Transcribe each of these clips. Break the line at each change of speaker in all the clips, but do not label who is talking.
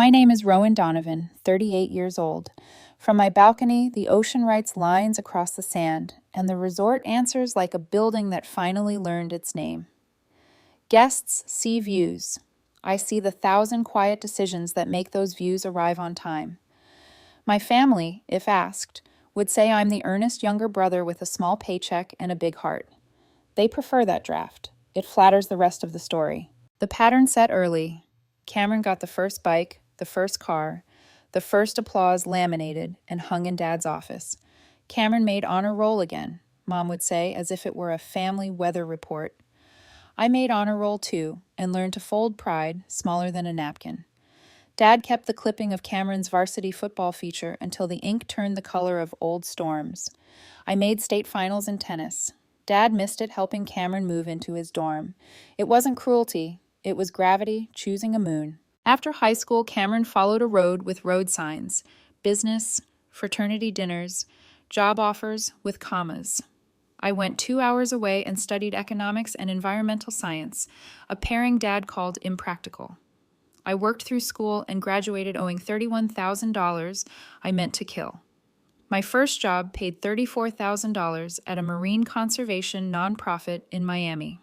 My name is Rowan Donovan, 38 years old. From my balcony, the ocean writes lines across the sand, and the resort answers like a building that finally learned its name. Guests see views. I see the 1,000 quiet decisions that make those views arrive on time. My family, if asked, would say I'm the earnest younger brother with a small paycheck and a big heart. They prefer that draft. It flatters the rest of the story. The pattern set early. Cameron got the first bike, the first car, the first applause laminated and hung in Dad's office. Cameron made honor roll again, Mom would say, as if it were a family weather report. I made honor roll too, and learned to fold pride, smaller than a napkin. Dad kept the clipping of Cameron's varsity football feature until the ink turned the color of old storms. I made state finals in tennis. Dad missed it helping Cameron move into his dorm. It wasn't cruelty. It was gravity choosing a moon. After high school, Cameron followed a road with road signs, business, fraternity dinners, job offers with commas. I went 2 hours away and studied economics and environmental science, a pairing Dad called impractical. I worked through school and graduated owing $31,000 I meant to kill. My first job paid $34,000 at a marine conservation nonprofit in Miami.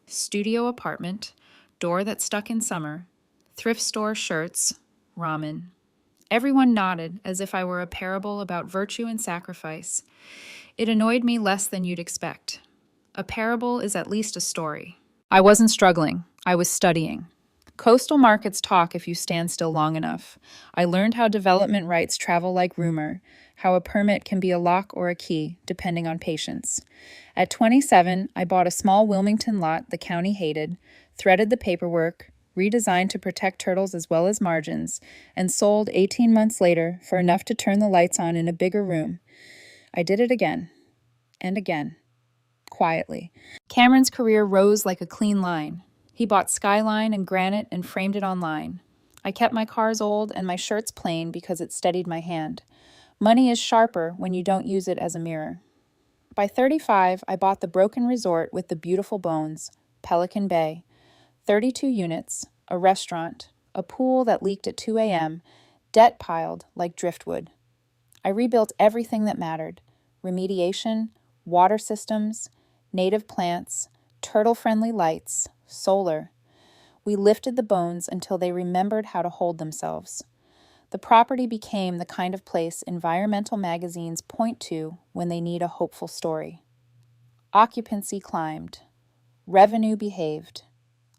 Studio apartment, door that stuck in summer, thrift store shirts, ramen. Everyone nodded as if I were a parable about virtue and sacrifice. It annoyed me less than you'd expect. A parable is at least a story. I wasn't struggling. I was studying. Coastal markets talk if you stand still long enough. I learned how development rights travel like rumor, how a permit can be a lock or a key, depending on patience. At 27, I bought a small Wilmington lot the county hated, threaded the paperwork, redesigned to protect turtles as well as margins, and sold 18 months later for enough to turn the lights on in a bigger room. I did it again, and again, quietly. Cameron's career rose like a clean line. He bought skyline and granite and framed it online. I kept my cars old and my shirts plain because it steadied my hand. Money is sharper when you don't use it as a mirror. By 35, I bought the broken resort with the beautiful bones, Pelican Bay. 32 units, a restaurant, a pool that leaked at 2 a.m., debt piled like driftwood. I rebuilt everything that mattered: remediation, water systems, native plants, turtle-friendly lights, solar. We lifted the bones until they remembered how to hold themselves. The property became the kind of place environmental magazines point to when they need a hopeful story. Occupancy climbed. Revenue behaved.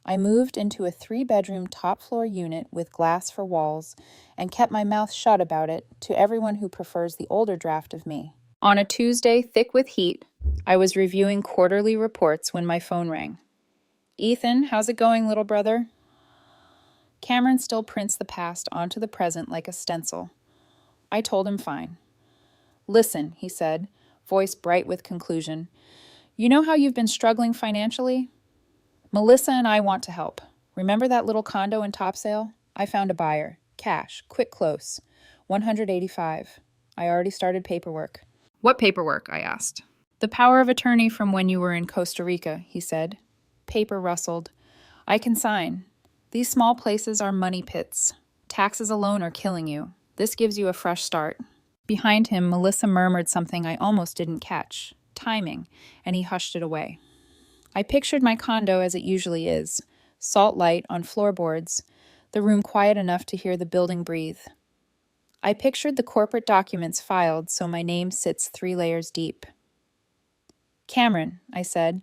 I moved into a 3-bedroom top-floor unit with glass for walls and kept my mouth shut about it to everyone who prefers the older draft of me. On a Tuesday, thick with heat, I was reviewing quarterly reports when my phone rang. "Ethan, how's it going, little brother?" Cameron still prints the past onto the present like a stencil. I told him fine. "Listen," he said, voice bright with conclusion. "You know how you've been struggling financially? Melissa and I want to help. Remember that little condo in Topsail? I found a buyer. Cash. Quick close. $185. I already started paperwork." "What paperwork?" I asked. "The power of attorney from when you were in Costa Rica," he said. Paper rustled. "I can sign. These small places are money pits. Taxes alone are killing you. This gives you a fresh start." Behind him, Melissa murmured something I almost didn't catch. Timing, and he hushed it away. I pictured my condo as it usually is. Salt light on floorboards, the room quiet enough to hear the building breathe. I pictured the corporate documents filed so my name sits 3 layers deep. "Cameron," I said,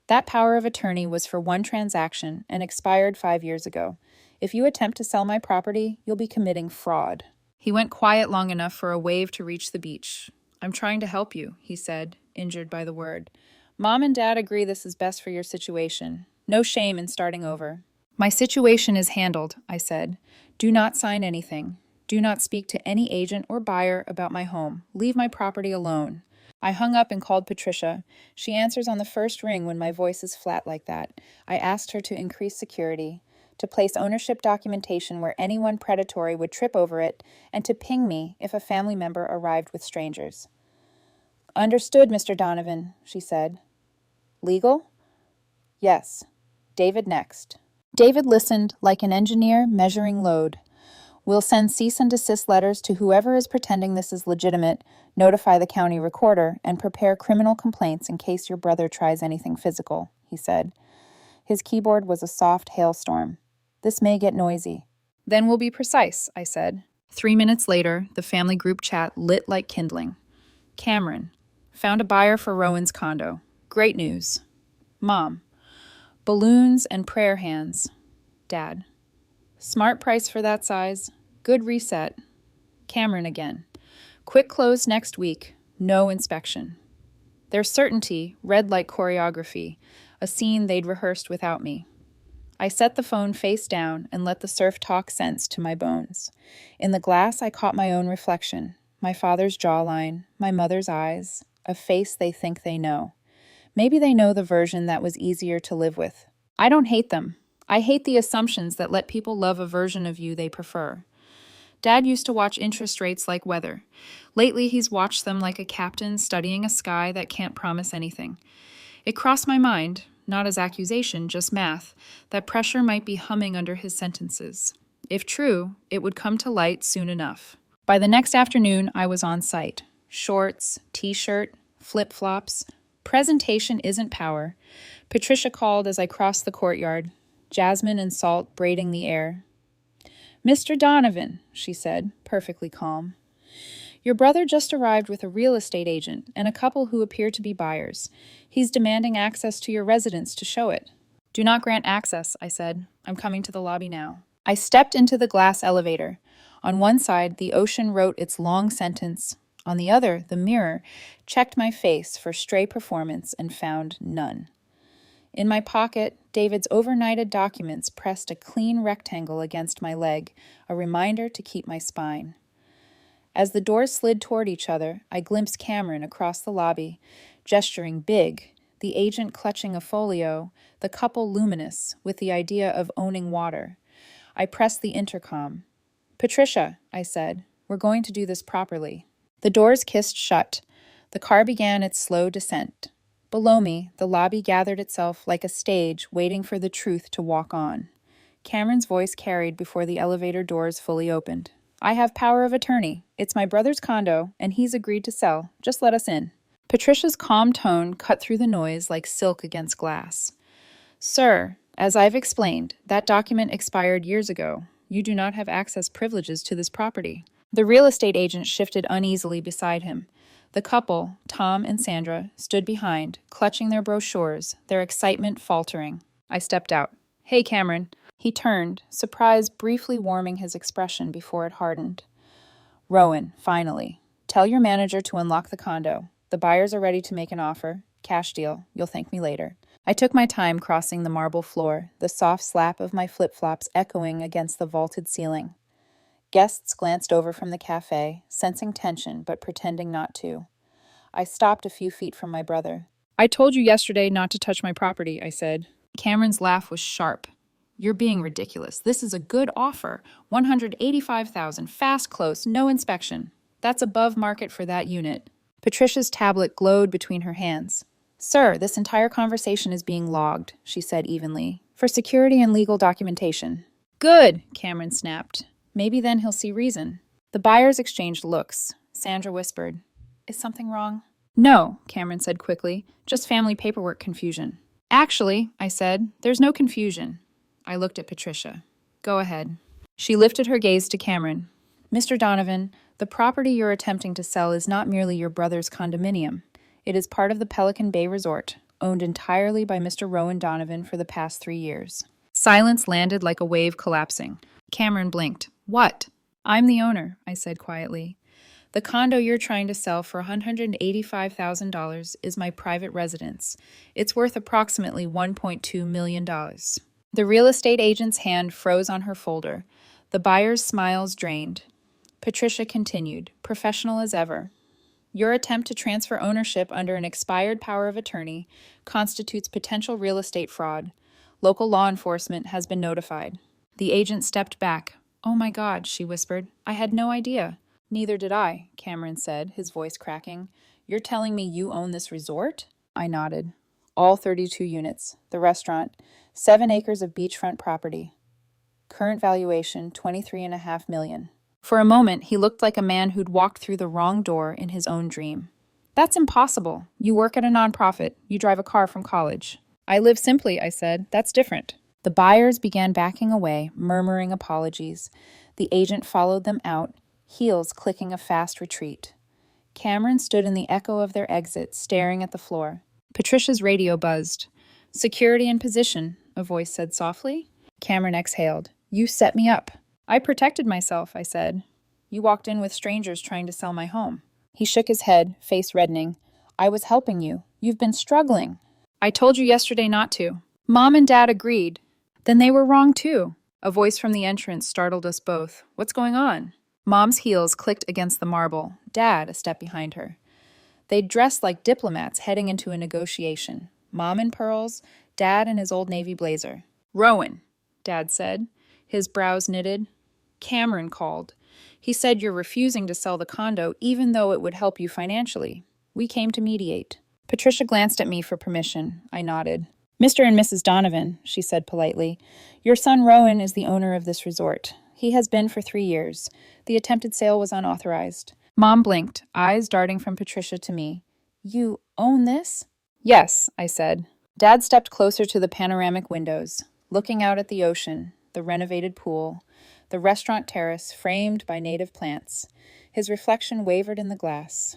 "that power of attorney was for one transaction and expired 5 years ago. If you attempt to sell my property, you'll be committing fraud." He went quiet long enough for a wave to reach the beach. "I'm trying to help you," he said, injured by the word. "Mom and Dad agree this is best for your situation. No shame in starting over." "My situation is handled," I said. "Do not sign anything. Do not speak to any agent or buyer about my home. Leave my property alone." I hung up and called Patricia. She answers on the first ring when my voice is flat like that. I asked her to increase security, to place ownership documentation where anyone predatory would trip over it, and to ping me if a family member arrived with strangers. "Understood, Mr. Donovan," she said. "Legal?" "Yes. David next." David listened like an engineer measuring load. We'll send cease and desist letters to whoever is pretending this is legitimate, notify the county recorder, and prepare criminal complaints in case your brother tries anything physical," he said. His keyboard was a soft hailstorm. "This may get noisy." "Then we'll be precise," I said. 3 minutes later, the family group chat lit like kindling. Cameron: "Found a buyer for Rowan's condo. Great news." Mom: "Balloons and prayer hands." Dad: "Smart price for that size. Good reset." Cameron again: "Quick close next week. No inspection." Their certainty read like choreography, a scene they'd rehearsed without me. I set the phone face down and let the surf talk sense to my bones. In the glass, I caught my own reflection, my father's jawline, my mother's eyes, a face they think they know. Maybe they know the version that was easier to live with. I don't hate them. I hate the assumptions that let people love a version of you they prefer. Dad used to watch interest rates like weather. Lately, he's watched them like a captain studying a sky that can't promise anything. It crossed my mind, not as accusation, just math, that pressure might be humming under his sentences. If true, it would come to light soon enough. By the next afternoon, I was on site. Shorts, t-shirt, flip-flops. Presentation isn't power. Patricia called as I crossed the courtyard, jasmine and salt braiding the air. "Mr. Donovan," she said, perfectly calm. "Your brother just arrived with a real estate agent and a couple who appear to be buyers. He's demanding access to your residence to show it." "Do not grant access," I said. "I'm coming to the lobby now." I stepped into the glass elevator. On one side, the ocean wrote its long sentence. On the other, the mirror checked my face for stray performance and found none. In my pocket, David's overnighted documents pressed a clean rectangle against my leg, a reminder to keep my spine. As the doors slid toward each other, I glimpsed Cameron across the lobby, gesturing big, the agent clutching a folio, the couple luminous, with the idea of owning water. I pressed the intercom. "Patricia," I said, "we're going to do this properly." The doors kissed shut. The car began its slow descent. Below me, the lobby gathered itself like a stage waiting for the truth to walk on. Cameron's voice carried before the elevator doors fully opened. "I have power of attorney. It's my brother's condo, and he's agreed to sell. Just let us in." Patricia's calm tone cut through the noise like silk against glass. "Sir, as I've explained, that document expired years ago. You do not have access privileges to this property." The real estate agent shifted uneasily beside him. The couple, Tom and Sandra, stood behind, clutching their brochures, their excitement faltering. I stepped out. "Hey, Cameron." He turned, surprise briefly warming his expression before it hardened. "Rowan, finally. Tell your manager to unlock the condo. The buyers are ready to make an offer. Cash deal. You'll thank me later." I took my time crossing the marble floor, the soft slap of my flip-flops echoing against the vaulted ceiling. Guests glanced over from the cafe, sensing tension but pretending not to. I stopped a few feet from my brother. "I told you yesterday not to touch my property," I said. Cameron's laugh was sharp. "You're being ridiculous. This is a good offer. $185,000, fast close, no inspection. That's above market for that unit." Patricia's tablet glowed between her hands. "Sir, this entire conversation is being logged," she said evenly, "for security and legal documentation." "Good," Cameron snapped. "Maybe then he'll see reason." The buyers exchanged looks. Sandra whispered, "Is something wrong?" "No," Cameron said quickly, "just family paperwork confusion." "Actually," I said, "there's no confusion." I looked at Patricia. "Go ahead." She lifted her gaze to Cameron. "Mr. Donovan, the property you're attempting to sell is not merely your brother's condominium. It is part of the Pelican Bay Resort, owned entirely by Mr. Rowan Donovan for the past 3 years." Silence landed like a wave collapsing. Cameron blinked. "What?" "I'm the owner," I said quietly. "The condo you're trying to sell for $185,000 is my private residence. It's worth approximately $1.2 million. The real estate agent's hand froze on her folder. The buyer's smiles drained. Patricia continued, professional as ever. "Your attempt to transfer ownership under an expired power of attorney constitutes potential real estate fraud. Local law enforcement has been notified." The agent stepped back. "Oh my God," she whispered. "I had no idea." "Neither did I," Cameron said, his voice cracking. "You're telling me you own this resort?" I nodded. "All 32 units, the restaurant, 7 acres of beachfront property." Current valuation, $23.5 million. For a moment, he looked like a man who'd walked through the wrong door in his own dream. That's impossible. You work at a nonprofit. You drive a car from college. I live simply, I said. That's different. The buyers began backing away, murmuring apologies. The agent followed them out, heels clicking a fast retreat. Cameron stood in the echo of their exit, staring at the floor. Patricia's radio buzzed. Security in position, a voice said softly. Cameron exhaled. You set me up. I protected myself, I said. You walked in with strangers trying to sell my home. He shook his head, face reddening. I was helping you. You've been struggling. I told you yesterday not to. Mom and Dad agreed. Then they were wrong too. A voice from the entrance startled us both. What's going on? Mom's heels clicked against the marble. Dad, a step behind her. They'd dressed like diplomats heading into a negotiation. Mom in pearls, Dad in his old navy blazer. Rowan, Dad said, his brows knitted. Cameron called. He said you're refusing to sell the condo even though it would help you financially. We came to mediate. Patricia glanced at me for permission. I nodded. Mr. and Mrs. Donovan, she said politely, your son Rowan is the owner of this resort. He has been for 3 years. The attempted sale was unauthorized. Mom blinked, eyes darting from Patricia to me. You own this? Yes, I said. Dad stepped closer to the panoramic windows, looking out at the ocean, the renovated pool, the restaurant terrace framed by native plants. His reflection wavered in the glass.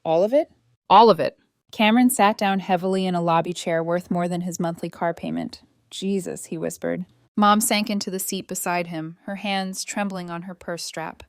All of it? All of it. Cameron sat down heavily in a lobby chair worth more than his monthly car payment. Jesus, he whispered. Mom sank into the seat beside him, her hands trembling on her purse strap.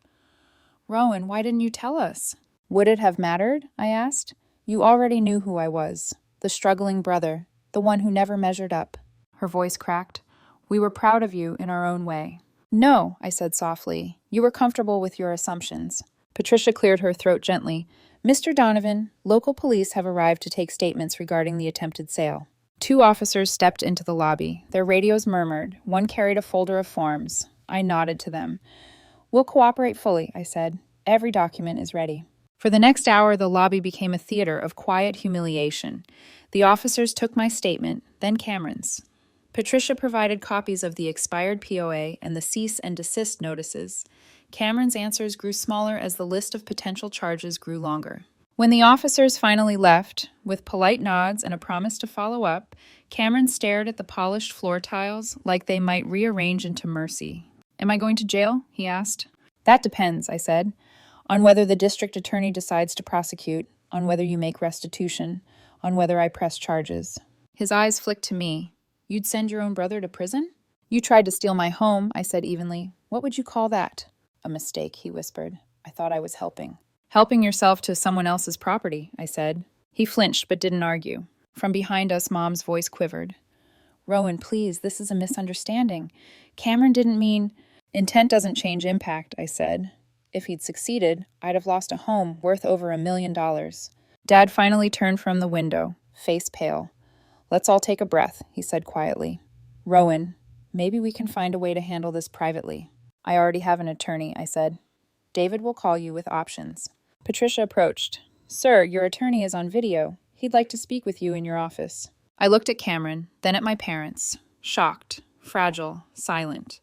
Rowan, why didn't you tell us? Would it have mattered? I asked. You already knew who I was. The struggling brother, the one who never measured up. Her voice cracked. We were proud of you in our own way. No, I said softly. You were comfortable with your assumptions. Patricia cleared her throat gently. Mr. Donovan, local police have arrived to take statements regarding the attempted sale. 2 officers stepped into the lobby. Their radios murmured. One carried a folder of forms. I nodded to them. We'll cooperate fully, I said. Every document is ready. For the next hour, the lobby became a theater of quiet humiliation. The officers took my statement, then Cameron's. Patricia provided copies of the expired POA and the cease and desist notices. Cameron's answers grew smaller as the list of potential charges grew longer. When the officers finally left, with polite nods and a promise to follow up, Cameron stared at the polished floor tiles like they might rearrange into mercy. Am I going to jail? He asked. That depends, I said, on whether the district attorney decides to prosecute, on whether you make restitution, on whether I press charges. His eyes flicked to me. You'd send your own brother to prison? You tried to steal my home, I said evenly. What would you call that? A mistake, he whispered. I thought I was helping. Helping yourself to someone else's property, I said. He flinched but didn't argue. From behind us, Mom's voice quivered. Rowan, please, this is a misunderstanding. Cameron didn't mean... Intent doesn't change impact, I said. If he'd succeeded, I'd have lost a home worth over $1 million. Dad finally turned from the window, face pale. Let's all take a breath, he said quietly. Rowan, maybe we can find a way to handle this privately. I already have an attorney, I said. David will call you with options. Patricia approached. Sir, your attorney is on video. He'd like to speak with you in your office. I looked at Cameron, then at my parents. Shocked, fragile, silent.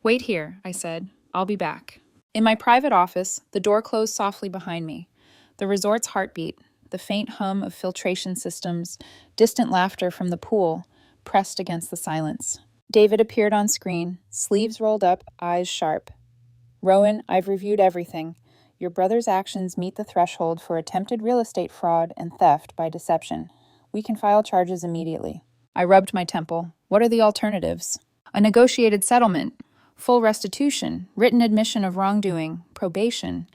Wait here, I said. I'll be back. In my private office, the door closed softly behind me. The resort's heartbeat, the faint hum of filtration systems, distant laughter from the pool, pressed against the silence. David appeared on screen, sleeves rolled up, eyes sharp. Rowan, I've reviewed everything. Your brother's actions meet the threshold for attempted real estate fraud and theft by deception. We can file charges immediately. I rubbed my temple. What are the alternatives? A negotiated settlement, full restitution, written admission of wrongdoing, probation.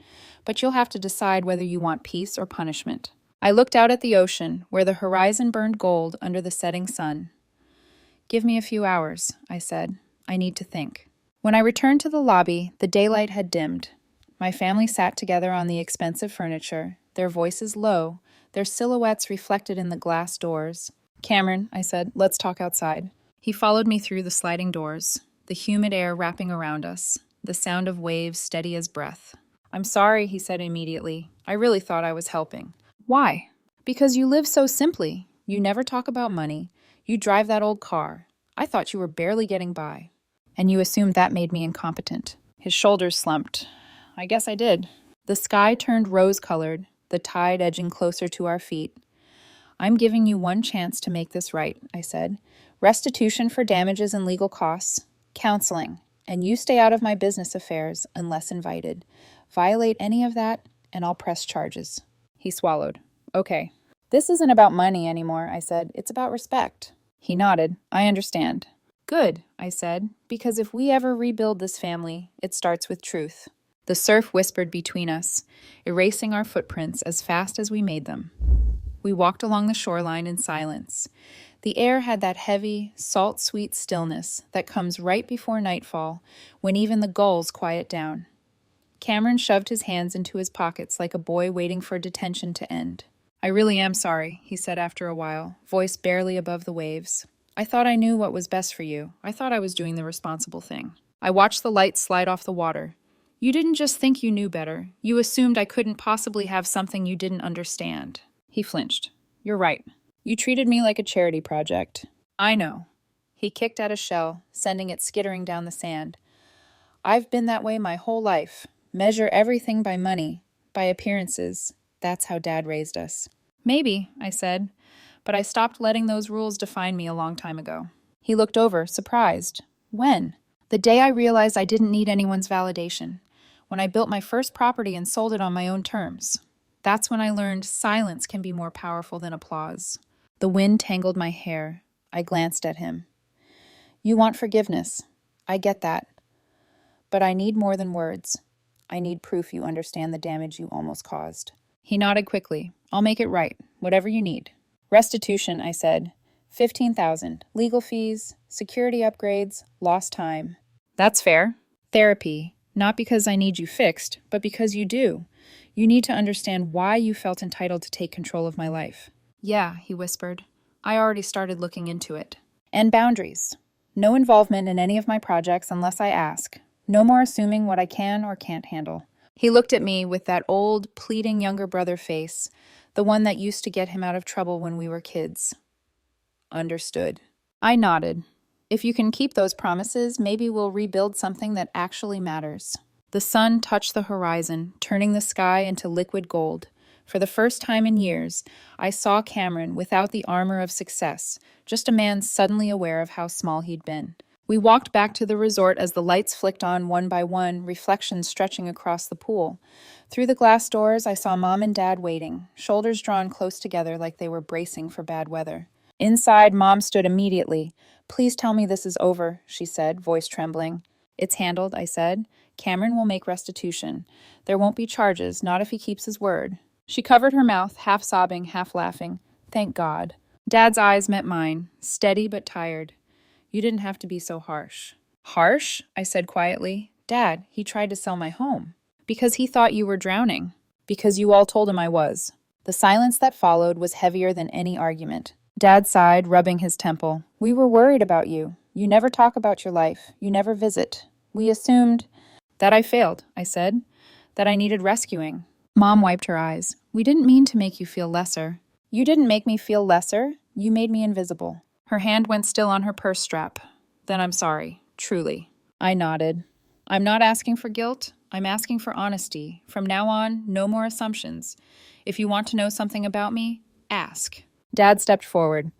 But you'll have to decide whether you want peace or punishment. I looked out at the ocean, where the horizon burned gold under the setting sun. Give me a few hours, I said. I need to think. When I returned to the lobby, the daylight had dimmed. My family sat together on the expensive furniture, their voices low, their silhouettes reflected in the glass doors. Cameron, I said, let's talk outside. He followed me through the sliding doors, the humid air wrapping around us, the sound of waves steady as breath. I'm sorry, he said immediately. I really thought I was helping. Why? Because you live so simply. You never talk about money. You drive that old car. I thought you were barely getting by. And you assumed that made me incompetent. His shoulders slumped. I guess I did. The sky turned rose-colored, the tide edging closer to our feet. I'm giving you one chance to make this right, I said. Restitution for damages and legal costs, counseling, and you stay out of my business affairs unless invited. Violate any of that, and I'll press charges. He swallowed. Okay. This isn't about money anymore, I said. It's about respect. He nodded. I understand. Good, I said, because if we ever rebuild this family, it starts with truth. The surf whispered between us, erasing our footprints as fast as we made them. We walked along the shoreline in silence. The air had that heavy, salt-sweet stillness that comes right before nightfall, when even the gulls quiet down. Cameron shoved his hands into his pockets like a boy waiting for detention to end. I really am sorry, he said after a while, voice barely above the waves. I thought I knew what was best for you. I thought I was doing the responsible thing. I watched the lights slide off the water. You didn't just think you knew better. You assumed I couldn't possibly have something you didn't understand. He flinched. You're right. You treated me like a charity project. I know. He kicked at a shell, sending it skittering down the sand. I've been that way my whole life. Measure everything by money, by appearances. That's how Dad raised us. Maybe, I said, but I stopped letting those rules define me a long time ago. He looked over, surprised. When? The day I realized I didn't need anyone's validation. When I built my first property and sold it on my own terms. That's when I learned silence can be more powerful than applause. The wind tangled my hair. I glanced at him. You want forgiveness. I get that. But I need more than words. I need proof you understand the damage you almost caused. He nodded quickly. I'll make it right. Whatever you need. Restitution, I said. $15,000. Legal fees, security upgrades, lost time. That's fair. Therapy. Not because I need you fixed, but because you do. You need to understand why you felt entitled to take control of my life. Yeah, he whispered. I already started looking into it. And boundaries. No involvement in any of my projects unless I ask. No more assuming what I can or can't handle. He looked at me with that old, pleading younger brother face, the one that used to get him out of trouble when we were kids. Understood. I nodded. If you can keep those promises, maybe we'll rebuild something that actually matters. The sun touched the horizon, turning the sky into liquid gold. For the first time in years, I saw Cameron without the armor of success, just a man suddenly aware of how small he'd been. We walked back to the resort as the lights flicked on one by one, reflections stretching across the pool. Through the glass doors, I saw Mom and Dad waiting, shoulders drawn close together like they were bracing for bad weather. Inside, Mom stood immediately. Please tell me this is over, she said, voice trembling. It's handled, I said. Cameron will make restitution. There won't be charges, not if he keeps his word. She covered her mouth, half sobbing, half laughing. Thank God. Dad's eyes met mine, steady but tired. You didn't have to be so harsh. Harsh? I said quietly. Dad, he tried to sell my home. Because he thought you were drowning. Because you all told him I was. The silence that followed was heavier than any argument. Dad sighed, rubbing his temple. We were worried about you. You never talk about your life. You never visit. We assumed that I failed, I said. That I needed rescuing. Mom wiped her eyes. We didn't mean to make you feel lesser. You didn't make me feel lesser. You made me invisible. Her hand went still on her purse strap. Then I'm sorry. Truly. I nodded. I'm not asking for guilt. I'm asking for honesty. From now on, no more assumptions. If you want to know something about me, ask. Dad stepped forward.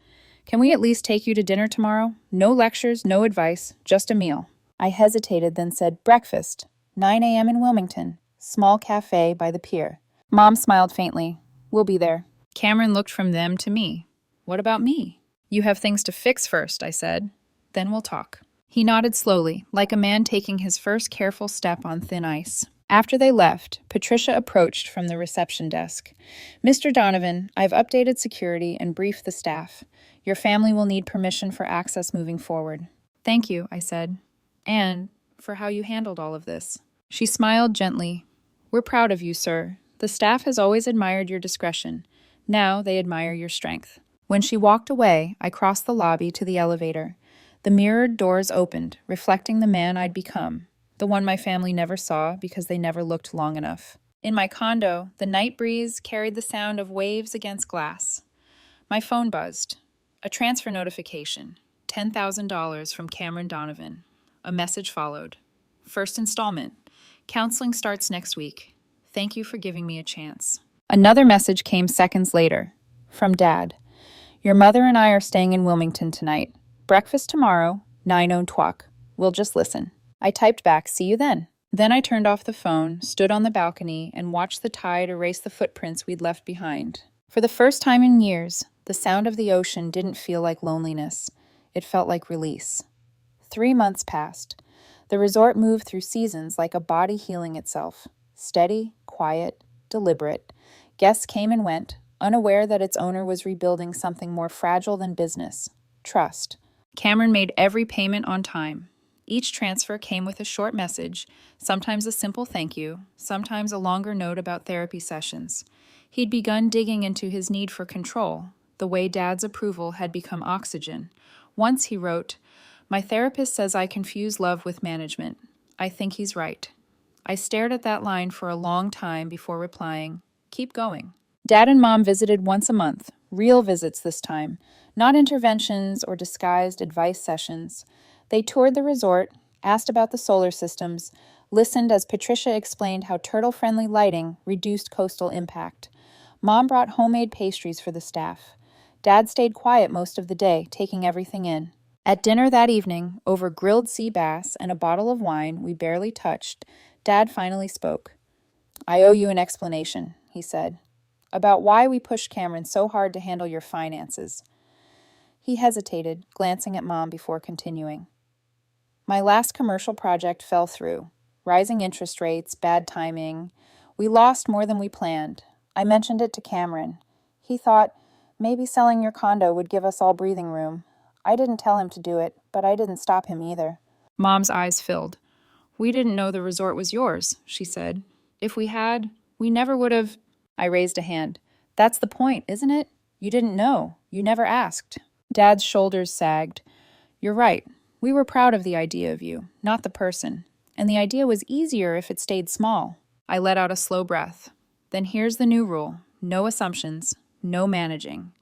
Can we at least take you to dinner tomorrow? No lectures, no advice, just a meal. I hesitated, then said, breakfast. 9 a.m. in Wilmington. Small cafe by the pier. Mom smiled faintly. We'll be there. Cameron looked from them to me. What about me? You have things to fix first, I said. Then we'll talk. He nodded slowly, like a man taking his first careful step on thin ice. After they left, Patricia approached from the reception desk. Mr. Donovan, I've updated security and briefed the staff. Your family will need permission for access moving forward. Thank you, I said. And for how you handled all of this. She smiled gently. We're proud of you, sir. The staff has always admired your discretion. Now they admire your strength. When she walked away, I crossed the lobby to the elevator. The mirrored doors opened, reflecting the man I'd become. The one my family never saw because they never looked long enough. In my condo, the night breeze carried the sound of waves against glass. My phone buzzed. A transfer notification. $10,000 from Cameron Donovan. A message followed. First installment. Counseling starts next week. Thank you for giving me a chance. Another message came seconds later. From Dad. Your mother and I are staying in Wilmington tonight. Breakfast tomorrow, 9:00. We'll just listen. I typed back, see you then. Then I turned off the phone, stood on the balcony, and watched the tide erase the footprints we'd left behind. For the first time in years, the sound of the ocean didn't feel like loneliness. It felt like release. 3 months passed. The resort moved through seasons like a body healing itself. Steady, quiet, deliberate. Guests came and went, unaware that its owner was rebuilding something more fragile than business. Trust. Cameron made every payment on time. Each transfer came with a short message, sometimes a simple thank you, sometimes a longer note about therapy sessions. He'd begun digging into his need for control, the way Dad's approval had become oxygen. Once he wrote, "My therapist says I confuse love with management. I think he's right." I stared at that line for a long time before replying, "Keep going." Dad and Mom visited once a month, real visits this time, not interventions or disguised advice sessions. They toured the resort, asked about the solar systems, listened as Patricia explained how turtle-friendly lighting reduced coastal impact. Mom brought homemade pastries for the staff. Dad stayed quiet most of the day, taking everything in. At dinner that evening, over grilled sea bass and a bottle of wine we barely touched, Dad finally spoke. "I owe you an explanation," he said, "about why we pushed Cameron so hard to handle your finances." He hesitated, glancing at Mom before continuing. "My last commercial project fell through. Rising interest rates, bad timing. We lost more than we planned. I mentioned it to Cameron. He thought maybe selling your condo would give us all breathing room. I didn't tell him to do it, but I didn't stop him either." Mom's eyes filled. "We didn't know the resort was yours," she said. "If we had, we never would have—" I raised a hand. "That's the point, isn't it? You didn't know. You never asked." Dad's shoulders sagged. "You're right. We were proud of the idea of you, not the person. And the idea was easier if it stayed small." I let out a slow breath. "Then here's the new rule. No assumptions. No managing.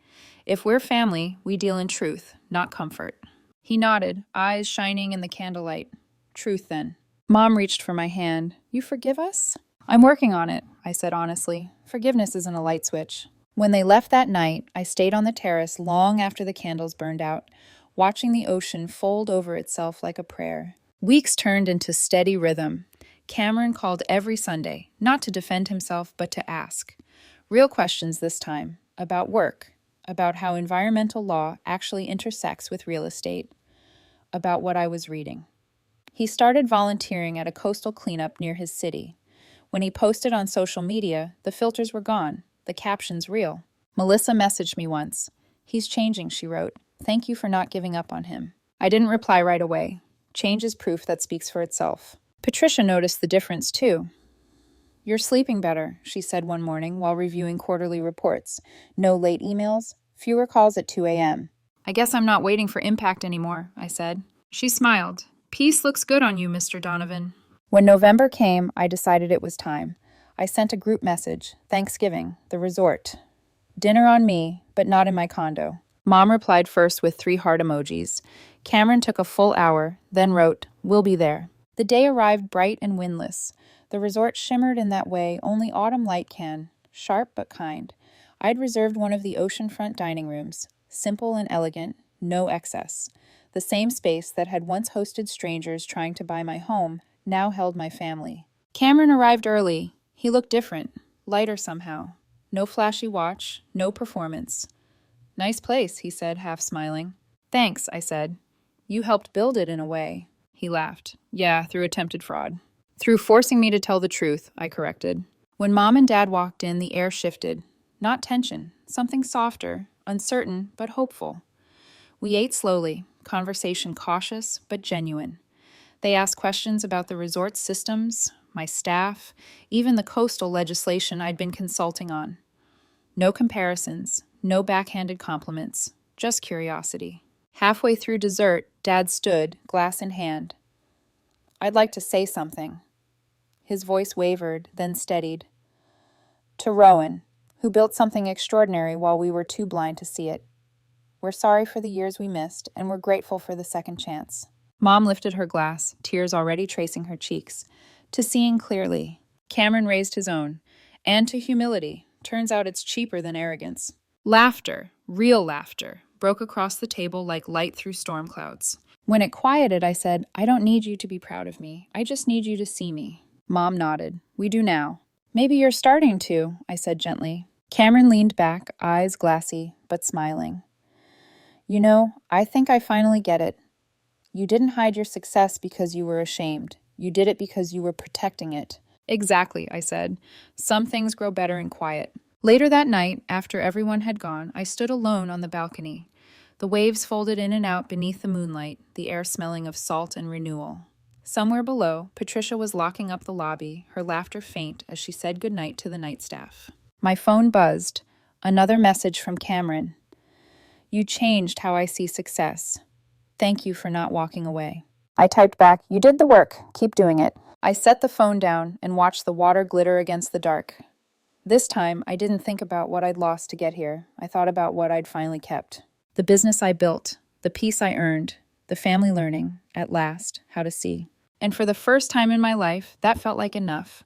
If we're family, we deal in truth, not comfort." He nodded, eyes shining in the candlelight. "Truth, then." Mom reached for my hand. "You forgive us?" "I'm working on it," I said honestly. "Forgiveness isn't a light switch." When they left that night, I stayed on the terrace long after the candles burned out, watching the ocean fold over itself like a prayer. Weeks turned into steady rhythm. Cameron called every Sunday, not to defend himself, but to ask. Real questions this time, about work, about how environmental law actually intersects with real estate, about what I was reading. He started volunteering at a coastal cleanup near his city. When he posted on social media, the filters were gone, the captions real. Melissa messaged me once. "He's changing," she wrote. "Thank you for not giving up on him." I didn't reply right away. Change is proof that speaks for itself. Patricia noticed the difference, too. "You're sleeping better," she said one morning while reviewing quarterly reports. "No late emails, fewer calls at 2 a.m. "I guess I'm not waiting for impact anymore," I said. She smiled. "Peace looks good on you, Mr. Donovan." When November came, I decided it was time. I sent a group message. Thanksgiving, the resort. Dinner on me, but not in my condo. Mom replied first with 3 heart emojis. Cameron took a full hour, then wrote, "We'll be there." The day arrived bright and windless. The resort shimmered in that way only autumn light can, sharp but kind. I'd reserved one of the oceanfront dining rooms, simple and elegant, no excess. The same space that had once hosted strangers trying to buy my home now held my family. Cameron arrived early. He looked different, lighter somehow. No flashy watch, no performance. "Nice place," he said, half smiling. "Thanks," I said. "You helped build it in a way." He laughed. "Yeah, through attempted fraud." "Through forcing me to tell the truth," I corrected. When Mom and Dad walked in, the air shifted. Not tension, something softer, uncertain, but hopeful. We ate slowly, conversation cautious, but genuine. They asked questions about the resort's systems, my staff, even the coastal legislation I'd been consulting on. No comparisons, no backhanded compliments, just curiosity. Halfway through dessert, Dad stood, glass in hand. "I'd like to say something." His voice wavered, then steadied. "To Rowan, who built something extraordinary while we were too blind to see it. We're sorry for the years we missed, and we're grateful for the second chance." Mom lifted her glass, tears already tracing her cheeks, to seeing clearly. Cameron raised his own. And to humility. Turns out it's cheaper than arrogance. Laughter, real laughter, broke across the table like light through storm clouds. When it quieted, I said, I don't need you to be proud of me. I just need you to see me. Mom nodded. We do now. Maybe you're starting to, I said gently. Cameron leaned back, eyes glassy, but smiling. You know, I think I finally get it. You didn't hide your success because you were ashamed. You did it because you were protecting it. Exactly, I said. Some things grow better in quiet. Later that night, after everyone had gone, I stood alone on the balcony. The waves folded in and out beneath the moonlight, the air smelling of salt and renewal. Somewhere below, Patricia was locking up the lobby, her laughter faint as she said goodnight to the night staff. My phone buzzed. Another message from Cameron. You changed how I see success. Thank you for not walking away. I typed back, you did the work. Keep doing it. I set the phone down and watched the water glitter against the dark. This time, I didn't think about what I'd lost to get here. I thought about what I'd finally kept. The business I built, the peace I earned, the family learning, at last, how to see. And for the first time in my life, that felt like enough.